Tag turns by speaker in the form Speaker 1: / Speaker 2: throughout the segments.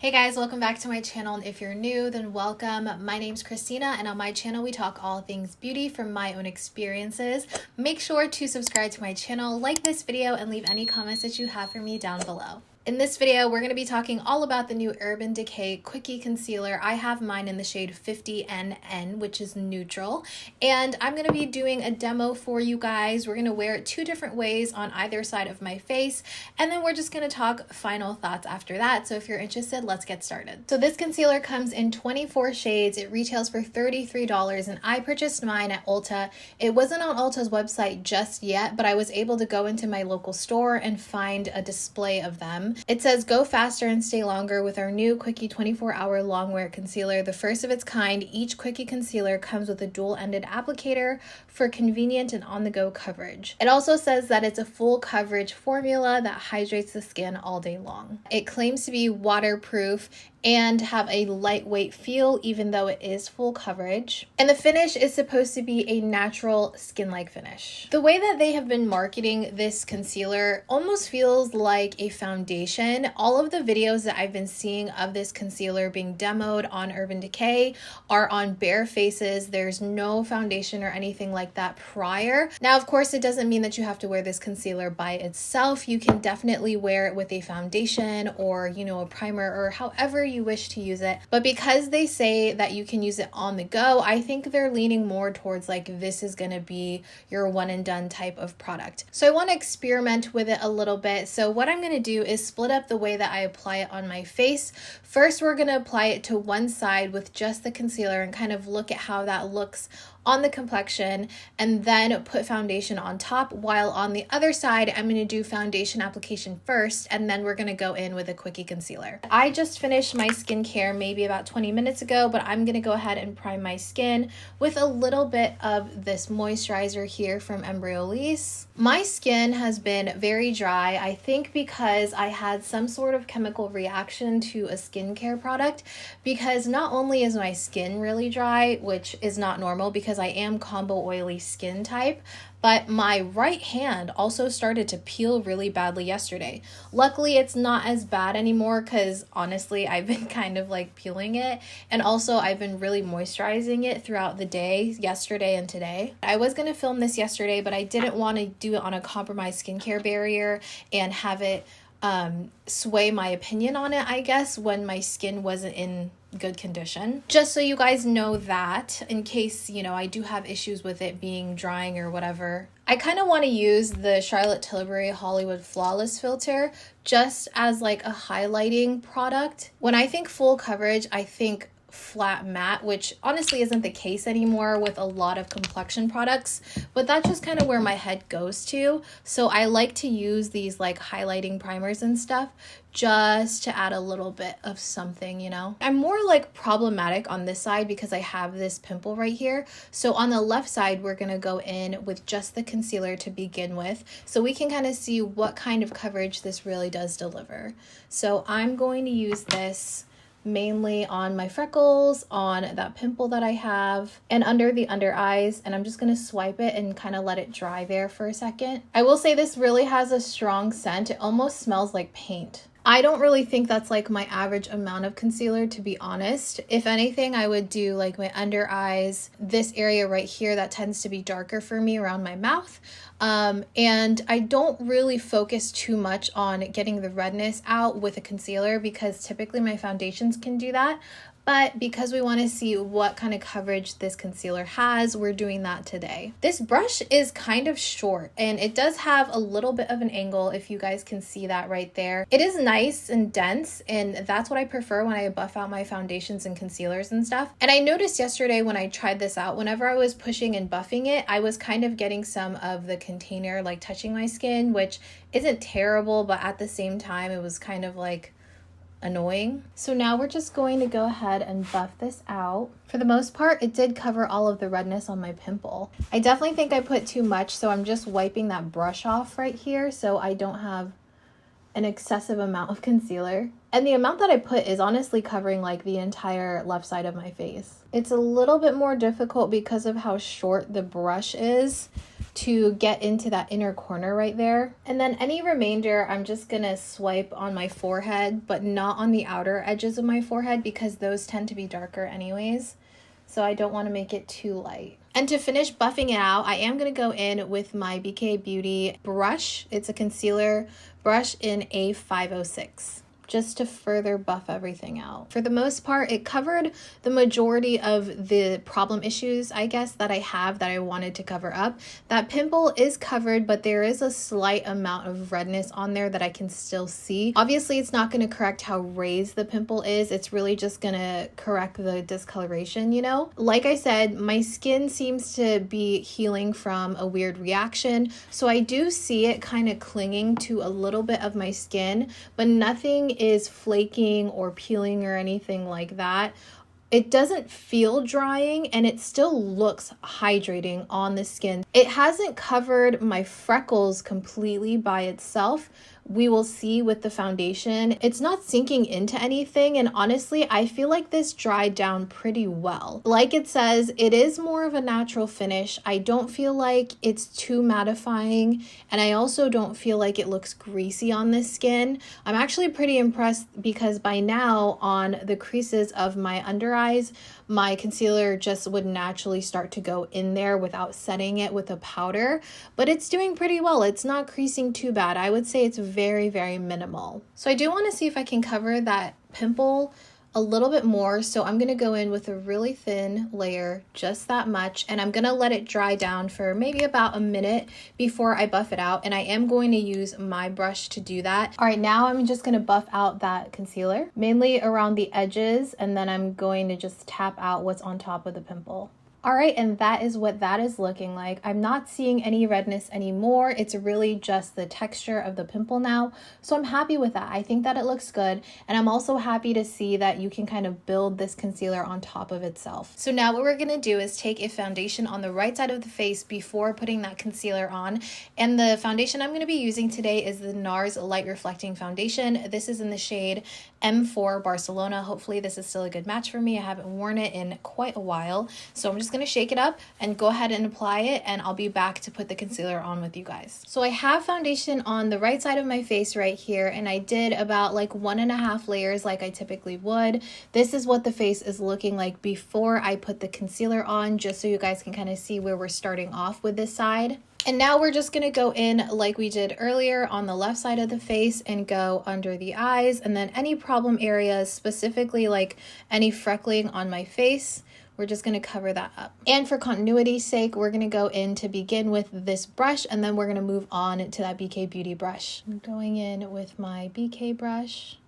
Speaker 1: Hey guys, welcome back to my channel, and if you're new, then welcome. My name's Christina, and on my channel we talk all things beauty from my own experiences. Make sure to subscribe to my channel, like this video, and leave any comments that you have for me down below. In this video, we're going to be talking all about the new Urban Decay Quickie Concealer. I have mine in the shade 50NN, which is neutral, and I'm going to be doing a demo for you guys. We're going to wear it two different ways on either side of my face, and then we're just going to talk final thoughts after that. So if you're interested, let's get started. So this concealer comes in 24 shades. It retails for $33, and I purchased mine at Ulta. It wasn't on Ulta's website just yet, but I was able to go into my local store and find a display of them. It says, "Go faster and stay longer with our new Quickie 24-hour long wear concealer, the first of its kind. Each Quickie concealer comes with a dual-ended applicator for convenient and on-the-go coverage." It also says that it's a full coverage formula that hydrates the skin all day long. It claims to be waterproof and have a lightweight feel, even though it is full coverage. And the finish is supposed to be a natural skin-like finish. The way that they have been marketing this concealer almost feels like a foundation. All of the videos that I've been seeing of this concealer being demoed on Urban Decay are on bare faces. There's no foundation or anything like that prior. Now, of course, it doesn't mean that you have to wear this concealer by itself. You can definitely wear it with a foundation or, a primer or however you wish to use it. But because they say that you can use it on the go, I think they're leaning more towards like this is going to be your one and done type of product. So I want to experiment with it a little bit. So what I'm going to do is split up the way that I apply it on my face. First, we're going to apply it to one side with just the concealer and kind of look at how that looks on the complexion, and then put foundation on top, while on the other side I'm going to do foundation application first, and then we're going to go in with a Quickie concealer. I just finished my skincare maybe about 20 minutes ago, but I'm going to go ahead and prime my skin with a little bit of this moisturizer here from Embryolisse. My skin has been very dry, I think because I had some sort of chemical reaction to a skincare product, because not only is my skin really dry, which is not normal because I am combo oily skin type, but my right hand also started to peel really badly yesterday. Luckily, it's not as bad anymore because honestly, I've been kind of like peeling it. And also I've been really moisturizing it throughout the day, yesterday and today. I was going to film this yesterday, but I didn't want to do it on a compromised skincare barrier and have it sway my opinion on it, I guess, when my skin wasn't in good condition. Just so you guys know that, in case, I do have issues with it being drying or whatever. I kind of want to use the Charlotte Tilbury Hollywood Flawless filter just as like a highlighting product. When I think full coverage, I think flat matte, which honestly isn't the case anymore with a lot of complexion products, but that's just kind of where my head goes to. So I like to use these like highlighting primers and stuff just to add a little bit of something, I'm more like problematic on this side because I have this pimple right here. So on the left side, we're going to go in with just the concealer to begin with, so we can kind of see what kind of coverage this really does deliver. So I'm going to use this mainly on my freckles, on that pimple that I have, and under the under eyes, and I'm just going to swipe it and kind of let it dry there for a second. I will say this really has a strong scent. It almost smells like paint. I don't really think that's like my average amount of concealer, to be honest. If anything, I would do like my under eyes, this area right here that tends to be darker for me around my mouth. And I don't really focus too much on getting the redness out with a concealer because typically my foundations can do that. But because we want to see what kind of coverage this concealer has, we're doing that today. This brush is kind of short and it does have a little bit of an angle, if you guys can see that right there. It is nice and dense, and that's what I prefer when I buff out my foundations and concealers and stuff. And I noticed yesterday when I tried this out, whenever I was pushing and buffing it, I was kind of getting some of the container like touching my skin, which isn't terrible, but at the same time, it was kind of like annoying. So now we're just going to go ahead and buff this out. For the most part, it did cover all of the redness on my pimple. I definitely think I put too much, so I'm just wiping that brush off right here so I don't have an excessive amount of concealer. And the amount that I put is honestly covering like the entire left side of my face. It's a little bit more difficult because of how short the brush is to get into that inner corner right there. And then any remainder, I'm just gonna swipe on my forehead, but not on the outer edges of my forehead because those tend to be darker anyways. So I don't want to make it too light. And to finish buffing it out, I am going to go in with my BK Beauty brush. It's a concealer brush in A506. Just to further buff everything out. For the most part, it covered the majority of the problem issues, I guess, that I have that I wanted to cover up. That pimple is covered, but there is a slight amount of redness on there that I can still see. Obviously, it's not going to correct how raised the pimple is. It's really just going to correct the discoloration, you know? Like I said, my skin seems to be healing from a weird reaction, so I do see it kind of clinging to a little bit of my skin, but nothing is flaking or peeling or anything like that. It doesn't feel drying and it still looks hydrating on the skin. It hasn't covered my freckles completely by itself. We will see with the foundation. It's not sinking into anything, and honestly, I feel like this dried down pretty well. Like it says, it is more of a natural finish. I don't feel like it's too mattifying, and I also don't feel like it looks greasy on the skin. I'm actually pretty impressed because by now on the creases of my under eyes, my concealer just would naturally start to go in there without setting it with a powder, but it's doing pretty well. It's not creasing too bad. I would say it's very, very minimal. So I do want to see if I can cover that pimple a little bit more. So I'm going to go in with a really thin layer, just that much, and I'm going to let it dry down for maybe about a minute before I buff it out. And I am going to use my brush to do that. All right, now I'm just going to buff out that concealer, mainly around the edges, and then I'm going to just tap out what's on top of the pimple. All right, and that is what that is looking like. I'm not seeing any redness anymore. It's really just the texture of the pimple now. So I'm happy with that. I think that it looks good. And I'm also happy to see that you can kind of build this concealer on top of itself. So now what we're gonna do is take a foundation on the right side of the face before putting that concealer on. And the foundation I'm gonna be using today is the NARS Light Reflecting Foundation. This is in the shade M4 Barcelona. Hopefully this is still a good match for me. I haven't worn it in quite a while. So I'm just going to shake it up and go ahead and apply it, and I'll be back to put the concealer on with you guys. So I have foundation on the right side of my face right here, and I did about like 1.5 layers like I typically would. This is what the face is looking like before I put the concealer on, just so you guys can kind of see where we're starting off with this side. And now we're just going to go in like we did earlier on the left side of the face and go under the eyes, and then any problem areas, specifically like any freckling on my face, we're just going to cover that up. And for continuity's sake, we're going to go in to begin with this brush, and then we're going to move on to that BK Beauty brush. I'm going in with my BK brush.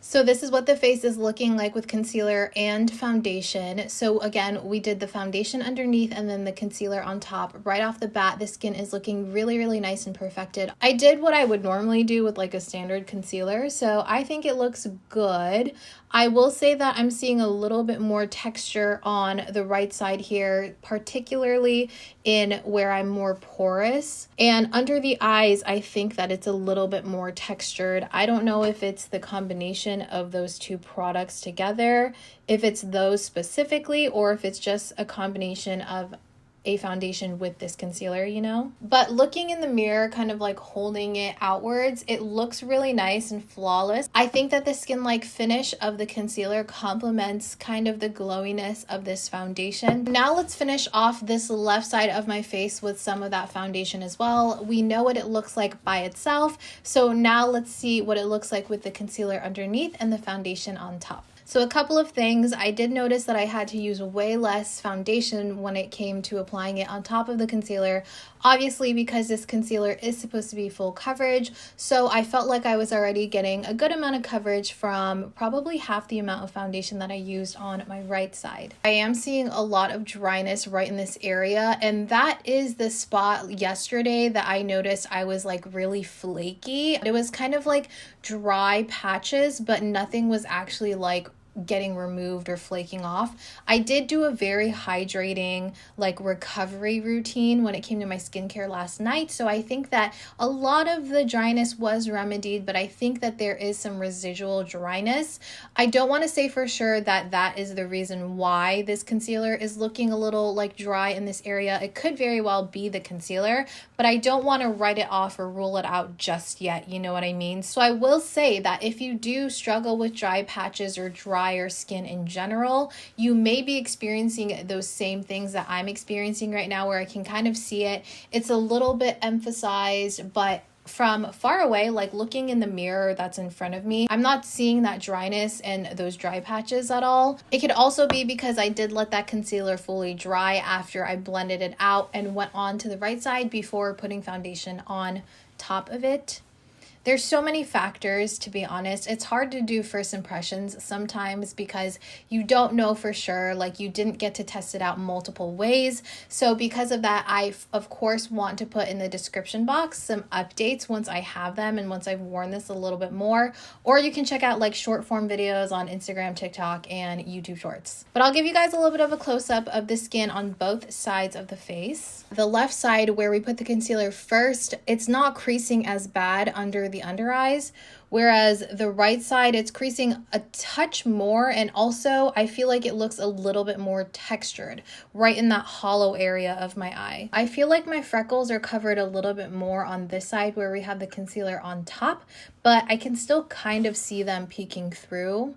Speaker 1: So this is what the face is looking like with concealer and foundation. So again, we did the foundation underneath and then the concealer on top. Right off the bat, the skin is looking really, really nice and perfected. I did what I would normally do with like a standard concealer, so I think it looks good. I will say that I'm seeing a little bit more texture on the right side here, particularly in where I'm more porous. And under the eyes, I think that it's a little bit more textured. I don't know if it's the combination of those two products together, if it's those specifically, or if it's just a combination of a foundation with this concealer, you know? But looking in the mirror, kind of like holding it outwards, it looks really nice and flawless. I think that the skin-like finish of the concealer complements kind of the glowiness of this foundation. Now let's finish off this left side of my face with some of that foundation as well. We know what it looks like by itself, so now let's see what it looks like with the concealer underneath and the foundation on top. So a couple of things, I did notice that I had to use way less foundation when it came to applying it on top of the concealer, obviously because this concealer is supposed to be full coverage, so I felt like I was already getting a good amount of coverage from probably half the amount of foundation that I used on my right side. I am seeing a lot of dryness right in this area, and that is the spot yesterday that I noticed I was like really flaky. It was kind of like dry patches, but nothing was actually like getting removed or flaking off. I did do a very hydrating like recovery routine when it came to my skincare last night, so I think that a lot of the dryness was remedied, but I think that there is some residual dryness. I don't want to say for sure that that is the reason why this concealer is looking a little like dry in this area. It could very well be the concealer, but I don't want to write it off or rule it out just yet, you know what I mean? So I will say that if you do struggle with dry patches or drier skin in general, you may be experiencing those same things that I'm experiencing right now, where I can kind of see it. It's a little bit emphasized, but from far away, like looking in the mirror that's in front of me, I'm not seeing that dryness and those dry patches at all. It could also be because I did let that concealer fully dry after I blended it out and went on to the right side before putting foundation on top of it. There's so many factors, to be honest. It's hard to do first impressions sometimes because you don't know for sure, like you didn't get to test it out multiple ways. So because of that, I of course want to put in the description box some updates once I have them and once I've worn this a little bit more. Or you can check out like short form videos on Instagram, TikTok, and YouTube Shorts. But I'll give you guys a little bit of a close-up of the skin on both sides of the face. The left side, where we put the concealer first, it's not creasing as bad under the under eyes, whereas the right side, it's creasing a touch more, and also I feel like it looks a little bit more textured right in that hollow area of my eye. I feel like my freckles are covered a little bit more on this side where we have the concealer on top, but I can still kind of see them peeking through.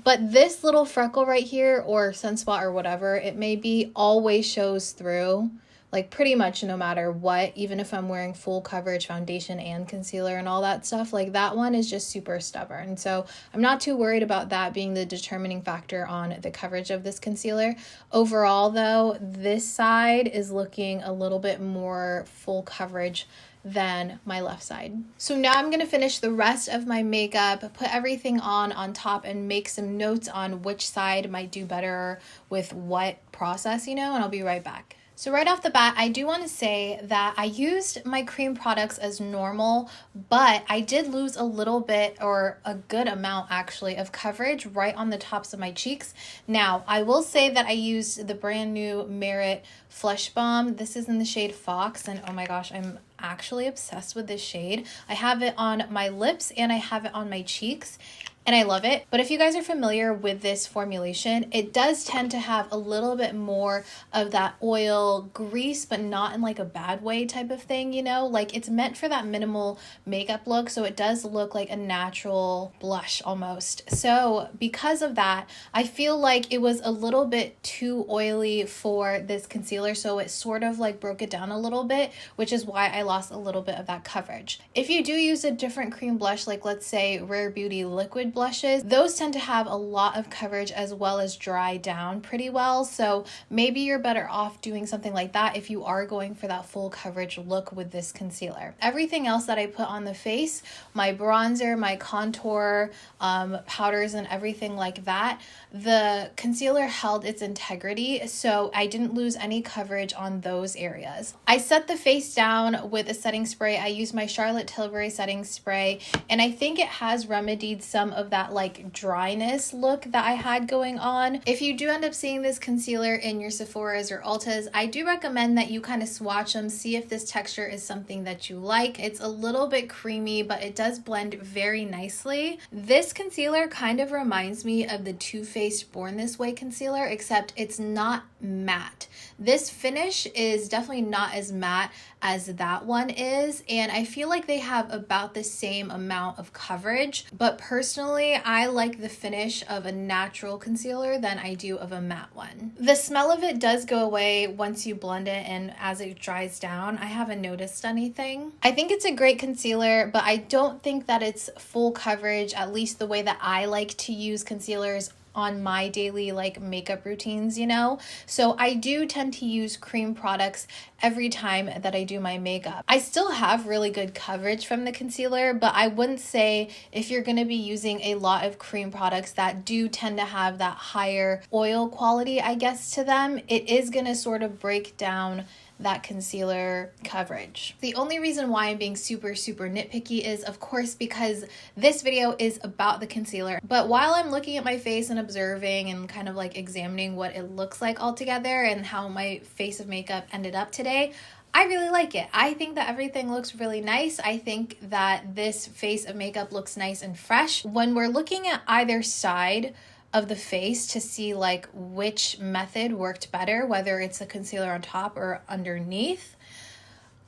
Speaker 1: But this little freckle right here, or sunspot or whatever it may be, always shows through. Like pretty much no matter what, even if I'm wearing full coverage foundation and concealer and all that stuff, like that one is just super stubborn. So I'm not too worried about that being the determining factor on the coverage of this concealer. Overall though, this side is looking a little bit more full coverage than my left side. So now I'm going to finish the rest of my makeup, put everything on top, and make some notes on which side might do better with what process, you know, and I'll be right back. So right off the bat, I do want to say that I used my cream products as normal, but I did lose a little bit, or a good amount actually, of coverage right on the tops of my cheeks. Now, I will say that I used the brand new Merit Flesh Balm. This is in the shade Fox, and oh my gosh, I'm actually obsessed with this shade. I have it on my lips and I have it on my cheeks, and I love it. But if you guys are familiar with this formulation, it does tend to have a little bit more of that oil grease, but not in like a bad way type of thing, you know? Like it's meant for that minimal makeup look, so it does look like a natural blush almost. So because of that, I feel like it was a little bit too oily for this concealer, so it sort of like broke it down a little bit, which is why I lost a little bit of that coverage. If you do use a different cream blush, like let's say Rare Beauty liquid blushes, those tend to have a lot of coverage as well as dry down pretty well. So maybe you're better off doing something like that if you are going for that full coverage look with this concealer. Everything else that I put on the face, my bronzer, my contour, powders and everything like that, the concealer held its integrity, so I didn't lose any coverage on those areas. I set the face down with a setting spray. I used my Charlotte Tilbury setting spray, and I think it has remedied some of that like dryness look that I had going on. If you do end up seeing this concealer in your Sephora's or Ulta's, I do recommend that you kind of swatch them, see if this texture is something that you like. It's a little bit creamy, but it does blend very nicely. This concealer kind of reminds me of the Too Faced Born This Way concealer, except it's not matte. This finish is definitely not as matte as that one is, and I feel like they have about the same amount of coverage, but personally I like the finish of a natural concealer than I do of a matte one. The smell of it does go away once you blend it, and as it dries down I haven't noticed anything. I think it's a great concealer, but I don't think that it's full coverage, at least the way that I like to use concealers on my daily like makeup routines, you know? So I do tend to use cream products every time that I do my makeup. I still have really good coverage from the concealer, but I wouldn't say if you're going to be using a lot of cream products that do tend to have that higher oil quality, I guess, to them, it is going to sort of break down that concealer coverage. The only reason why I'm being super nitpicky is, of course, because this video is about the concealer. But while I'm looking at my face and observing and kind of like examining what it looks like all together and how my face of makeup ended up today, I really like it. I think that everything looks really nice. I think that this face of makeup looks nice and fresh. When we're looking at either side of the face to see like which method worked better, whether it's the concealer on top or underneath,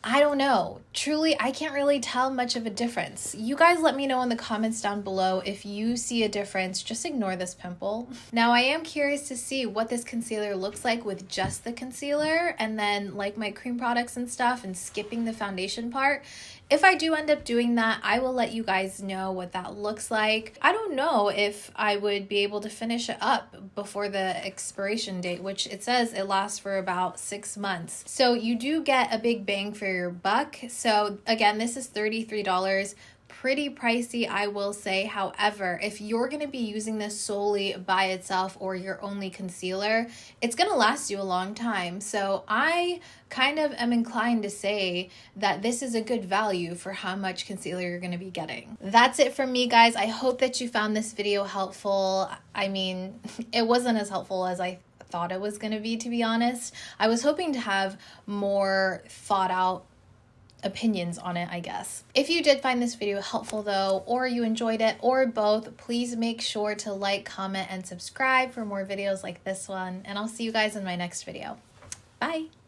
Speaker 1: I don't know. Truly, I can't really tell much of a difference. You guys let me know in the comments down below if you see a difference. Just ignore this pimple. Now, I am curious to see what this concealer looks like with just the concealer and then like my cream products and stuff and skipping the foundation part. If I do end up doing that, I will let you guys know what that looks like. I don't know if I would be able to finish it up before the expiration date, which it says it lasts for about 6 months. So you do get a big bang for your buck. So again, this is $33. Pretty pricey, I will say. However, if you're going to be using this solely by itself or your only concealer, it's going to last you a long time. So I kind of am inclined to say that this is a good value for how much concealer you're going to be getting. That's it from me, guys. I hope that you found this video helpful. I mean, it wasn't as helpful as I thought it was going to be honest. I was hoping to have more thought out opinions on it, I guess. If you did find this video helpful though, or you enjoyed it, or both, please make sure to like, comment, and subscribe for more videos like this one, and I'll see you guys in my next video. Bye!